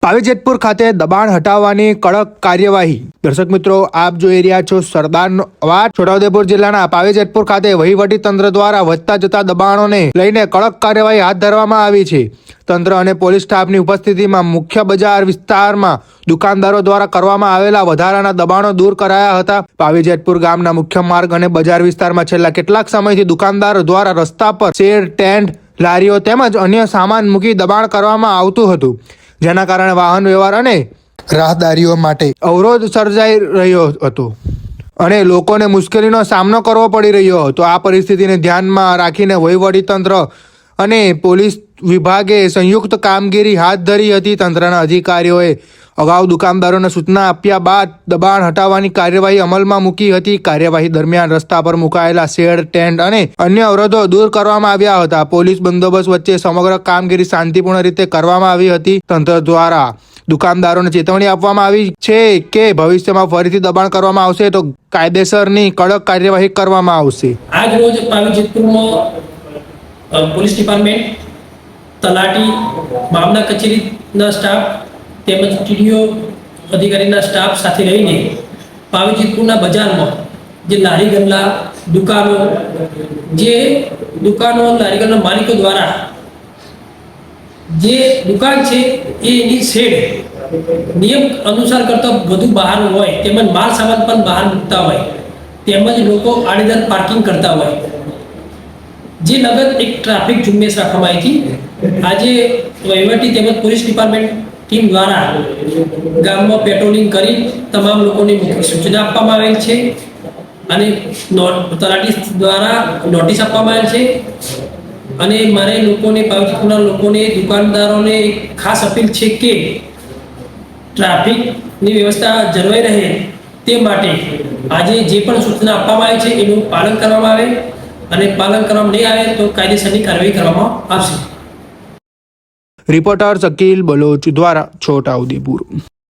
પાવીજેતપુર ખાતે દબાણ હટાવવાની કડક કાર્યવાહી। દર્શક મિત્રો, આપ જોઈ રહ્યા છો સરદારનો અવાજ। છોટાઉદેપુર જિલ્લાના પાવીજેતપુર ખાતે વહીવટી તંત્ર દ્વારા વધતા જતા દબાણોને લઈને કડક કાર્યવાહી હાથ ધરવામાં આવી છે। તંત્ર અને પોલીસ સ્ટાફની ઉપસ્થિતિમાં મુખ્ય બજાર વિસ્તારમાં દુકાનદારો દ્વારા કરવામાં આવેલા વધારાના દબાણો દૂર કરાયા હતા। પાવીજેતપુર ગામના મુખ્ય માર્ગ અને બજાર વિસ્તારમાં છેલ્લા કેટલાક સમયથી દુકાનદારો દ્વારા રસ્તા પર શેડ, ટેન્ટ, લારીઓ તેમજ અન્ય સામાન મૂકી દબાણ કરવામાં આવતું હતું, જેના કારણે વાહન વ્યવહાર અને રાહદારીઓ માટે અવરોધ સર્જાઈ રહ્યો હતો અને લોકોને મુશ્કેલીનો સામનો કરવો પડી રહ્યો હતો। આ પરિસ્થિતિને ધ્યાનમાં રાખીને વહીવટીતંત્ર અને પોલીસ વિભાગે સંયુક્ત કામગીરી હાથ ધરી હતી। તંત્રના અધિકારીઓએ અગાઉ દુકાનદારોને સૂચના આપ્યા બાદ દબાણ હટાવવાની કાર્યવાહી અમલમાં મૂકી હતી। કાર્યવાહી દરમિયાન રસ્તા પર મુકાયેલા શેડ, ટેન્ટ અને અન્ય અવરોધો દૂર કરવામાં આવ્યા હતા। પોલીસ બંદોબસ્ત વચ્ચે સમગ્ર કામગીરી શાંતિપૂર્ણ રીતે કરવામાં આવી હતી। તંત્ર દ્વારા દુકાનદારોને ચેતવણી આપવામાં આવી છે કે ભવિષ્યમાં ફરીથી દબાણ કરવામાં આવશે તો કાયદેસરની કડક કાર્યવાહી કરવામાં આવશે। આજ રોજ પાવીજેતપુરમાં પોલીસ ડિપાર્ટમેન્ટ, તલાટી, મામલા કચેરીના સ્ટાફ તેમજ ટીડીઓ અધિકારીના સ્ટાફ સાથે રહીને પાવીજેતપુરના બજારમાં જે લારી ગલ્લા દુકાનો લારી ગલ્લા માલિકો દ્વારા જે દુકાન છે એની શેડ નિયમ અનુસાર કરતાં વધુ બહાર હોય તેમજ માલ સામાન પણ બહાર મૂકતા હોય તેમજ લોકો આડેધડ પાર્કિંગ કરતા હોય, જે નગદ એક ટ્રાફિક ઝુંબેશ રાખવામાં આવી હતી। આજે વહીવટી તેમજ પોલીસ ડિપાર્ટમેન્ટ ટીમ દ્વારા ગામમાં પેટ્રોલિંગ કરી તમામ લોકોને સૂચના આપવામાં આવેલ છે અને તલાટી દ્વારા નોટિસ આપવામાં આવેલ છે। અને મારે લોકોને પાવીજેતપુરના લોકોને દુકાનદારોને ખાસ અપીલ છે કે ટ્રાફિકની વ્યવસ્થા જળવાઈ રહે તે માટે આજે જે પણ સૂચના આપવામાં આવી છે એનું પાલન કરવામાં આવે અને પાલન કરવામાં નહીં આવે તો કાયદેસરની કાર્યવાહી કરવામાં આવશે। રિપોર્ટર શકીલ બલોચ દ્વારા છોટાઉદેપુર।